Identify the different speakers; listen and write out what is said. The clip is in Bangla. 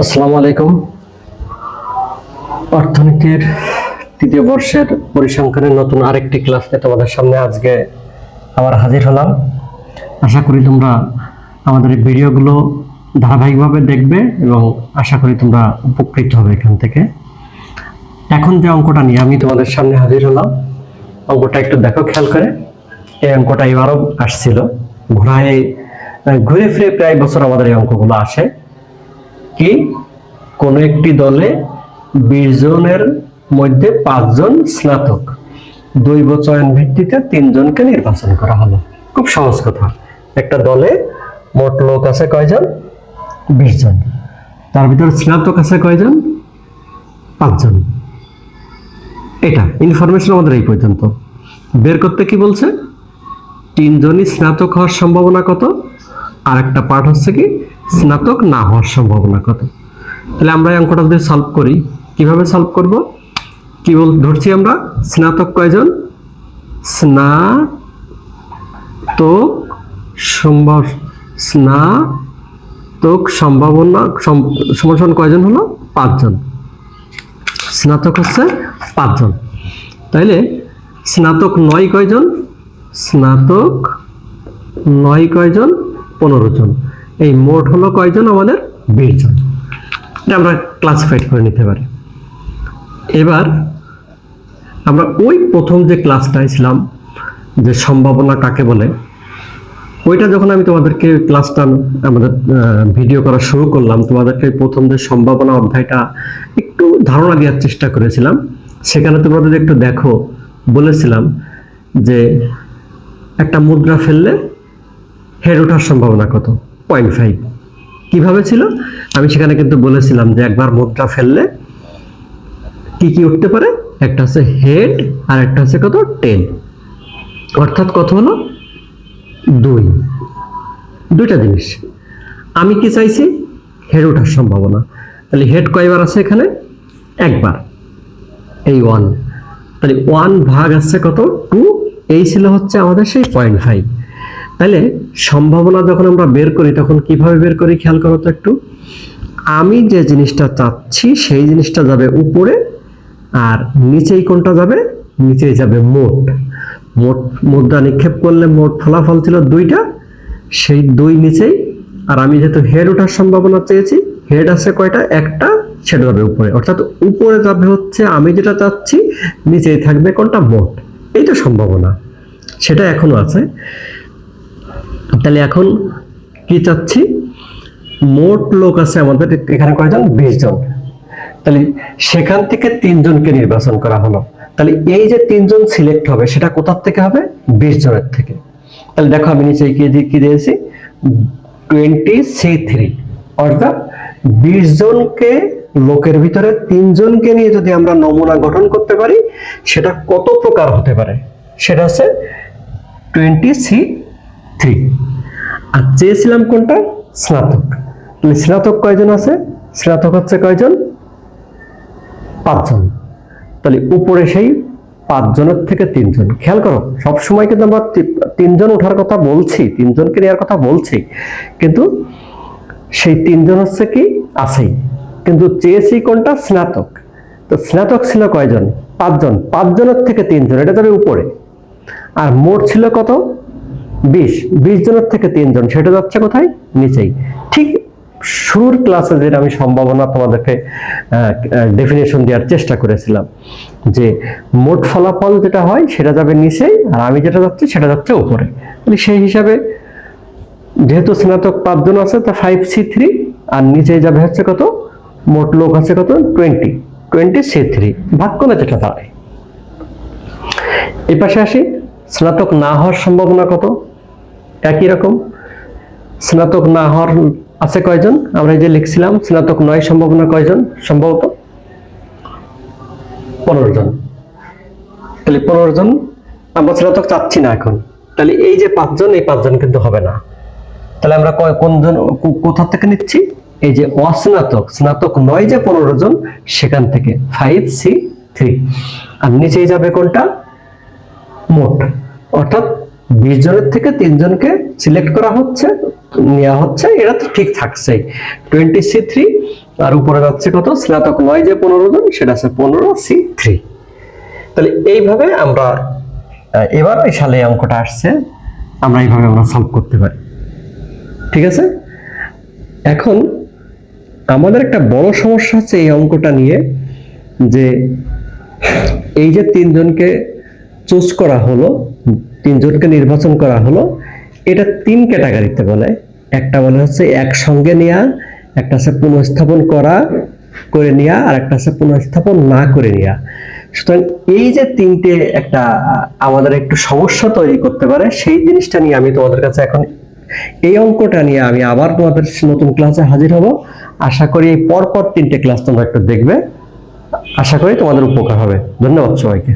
Speaker 1: আসসালামু আলাইকুম। অর্থনীতির তৃতীয় বর্ষের পরিসংখ্যানের নতুন আরেকটি ক্লাস নিয়ে তোমাদের সামনে আজকে আবার হাজির হলাম। আশা করি তোমরা আমাদের এই ভিডিওগুলো ধারাবাহিকভাবে দেখবে এবং আশা করি তোমরা উপকৃত হবে এখান থেকে। এখন যে অঙ্কটা নিয়ে আমি তোমাদের সামনে হাজির হলাম, অঙ্কটা একটু দেখো খেয়াল করে। এই অঙ্কটা এবারও আসছিল, ঘুরে ফিরে প্রায় বছর আমাদের এই অঙ্কগুলো আসে। কি কোন একটি দলে 20 জনের মধ্যে 5 জন স্নাতক, দৈব চয়ন ভিত্তিতে 3 জনকে নির্বাচন করা হলো। খুব সহজ কথা। একটা দলে মোট লোক আছে কয়জন? 20 জন। তার ভিতরে স্নাতক আছে কয়জন? 5 জন। এটা ইনফরমেশন আমাদের এই পর্যন্ত। বের করতে কি বলছে? 3 জনই স্নাতক হওয়ার সম্ভাবনা কত, আর একটা পার্ট হচ্ছে কি স্নাতক না হওয়ার সম্ভাবনা কত। তাহলে আমরা এই অঙ্কটা যদি সলভ করি, কিভাবে সলভ করব? কি ধরছি আমরা? স্নাতক কয়জন? স্নাতক সম্ভাবনা সমান কয়জন হলো? 5 জন। স্নাতক হচ্ছে 5 জন। তাইলে স্নাতক 9 কয়জন? স্নাতক 9 কয়জন? 15 জন। এই মোট হলো কয়জন আমাদের? 20 জন। এটা আমরা ক্লাসিফাইড করে নিতে পারি। এবার আমরা ওই প্রথম যে ক্লাসটা ছিলাম, যে সম্ভাবনা কাকে বলে, ওইটা যখন আমি তোমাদেরকে ক্লাসটা আমাদের ভিডিও করা শুরু করলাম, তোমাদেরকে প্রথম যে সম্ভাবনা অধ্যায়টা একটু ধারণা দেওয়ার চেষ্টা করেছিলাম। সেখানে তোমরা যদি একটু দেখো, বলেছিলাম যে একটা মুদ্রা ফেললে হেড ওঠার সম্ভাবনা কত? 0.5। কিভাবে ছিল? আমি সেখানে কিন্তু বলেছিলাম যে একবার মুদ্রা ফেললে কি কি উঠতে পারে? একটা হচ্ছে হেড আর একটা হচ্ছে কত? টেল। অর্থাৎ কত হলো? 2। দুইটা জিনিস। আমি কি চাইছি? হেড ওঠার সম্ভাবনা। তাহলে হেড কয়বার আছে এখানে? একবার, এই 1। তাহলে 1 ভাগ আছে কত? 2। এই ছিল হচ্ছে আমাদের সেই 0.5। তাহলে সম্ভাবনা যখন আমরা বের করি তখন কিভাবে বের করি খেয়াল করো তো একটু। আমি যে জিনিসটা চাচ্ছি সেই জিনিসটা যাবে উপরে, আর নিচেই কোনটা যাবে? নিচেই যাবে মোট। মুদ্রা নিক্ষেপ করলে মোট ফলাফল ছিল 2টা, সেই 2 নিচেই। আর আমি যেহেতু হেড ওঠার সম্ভাবনা চেয়েছি, হেড আছে কয়টা? একটা, সেটা যাবে উপরে। অর্থাৎ উপরে যাবে হচ্ছে আমি যেটা চাচ্ছি, নিচেই থাকবে কোনটা? মোট। এই তো সম্ভাবনা, সেটা এখনো আছে। তাহলে এখন কি চাচ্ছি? মোট লোক আছে আমাদের এখানে কয়জন? 20 জন। তাহলে সেখান থেকে 3 জনকে নির্বাচন করা হলো। তাহলে এই যে 3 জন সিলেক্ট হবে সেটা কোথা থেকে হবে? 20 জনের থেকে। তাহলে দেখো আমি নিচে কি দিয়েছি? 20C3। অর্থাৎ 20 জনকে লোকের ভিতরে 3 জনকে নিয়ে যদি আমরা নমুনা গঠন করতে পারি, সেটা কত প্রকার হতে পারে? সেটা হচ্ছে 20C3। আর চেয়েছিলাম কোনটা? স্নাতক। তাহলে স্নাতক কয়জন আছে? স্নাতক হচ্ছে কয়জন? 5 জন। তাহলে উপরে সেই 5 জনের থেকে 3 জন। খেয়াল করো, সবসময় কিন্তু আমরা 3 জন ওঠার কথা বলছি, 3 জনকে নেওয়ার কথা বলছি, কিন্তু সেই 3 জন হচ্ছে কি আছেই, কিন্তু চেয়েছি কোনটা? স্নাতক। তো স্নাতক ছিল কয়জন? 5 জন। 5 জনের থেকে 3 জন, এটা যাবে উপরে। আর মোট ছিল কত? 20 জনের থেকে 3 জন, সেটা যাচ্ছে কোথায়? নিচেই। ঠিক শুরুর ক্লাসে যেটা আমি সম্ভাবনা তোমাদেরকে ডেফিনেশন দেওয়ার চেষ্টা করেছিলাম, যে মোট ফলাফল যেটা হয় সেটা যাবে নিচেই, আর আমি যেটা যাচ্ছি সেটা যাচ্ছে উপরে। তাহলে সেই হিসাবে যেহেতু স্নাতক 5 জন আছে, তা 5C3, আর নিচেই যাবে হচ্ছে কত? মোট লোক আছে কত? 20C3 ভাগ করলে যেটা দাঁড়ায়। এই পাশে আসি, স্নাতক না হওয়ার সম্ভাবনা কত? একই রকম। স্নাতক না হওয়ার আছে কয়জন? আমরা এই যে লিখছিলাম স্নাতক 9 সম্ভাবনা কয়জন? সম্ভবত 15 জন। তাহলে 15 জন আমরা স্নাতক চাচ্ছি না এখন। তাহলে এই যে 5 জন, এই 5 জন কিন্তু হবে না। তাহলে আমরা কোনজন কোথা থেকে নিচ্ছি? এই যে অস্নাতক, স্নাতক 9 যে 15 জন, সেখান থেকে 5C3। আর নিচেই যাবে কোনটা? মোট। অর্থাৎ 20 জনের থেকে 3 জনকে সিলেক্ট করা হচ্ছে, নেওয়া হচ্ছে, এটা তো ঠিক থাকছে 20C3, আর উপরে যাচ্ছে কত, স্নাতক 9 যে 15 জন, সেটা আছে 15C3। তাহলে এইভাবে আমরা এবার এই সালে এই অঙ্কটা আসছে, আমরা এইভাবে আমরা সলভ করতে পারি। ঠিক আছে, এখন আমাদের একটা বড় সমস্যা হচ্ছে এই অঙ্কটা নিয়ে, যে এই যে 3 জনকে চুজ করা হলো, 3 জনকে নির্বাচন করা হলো, এটা 3 ক্যাটাগরিতে বলে। একটা বলে হচ্ছে একসঙ্গে নেওয়া, একটা আছে পুনঃস্থাপন করে নেওয়া, আর একটা আছে পুনঃস্থাপন না করে নেওয়া। সুতরাং এই যে 3টে একটা আমাদের একটু সমস্যা তৈরি করতে পারে, সেই জিনিসটা নিয়ে আমি তোমাদের কাছে এখন এই অঙ্কটা নিয়ে আমি আবার তোমাদের নতুন ক্লাসে হাজির হব। আশা করি এই পরপর 3টে ক্লাস তোমরা একটু দেখবে, আশা করি তোমাদের উপকার হবে। ধন্যবাদ সবাইকে।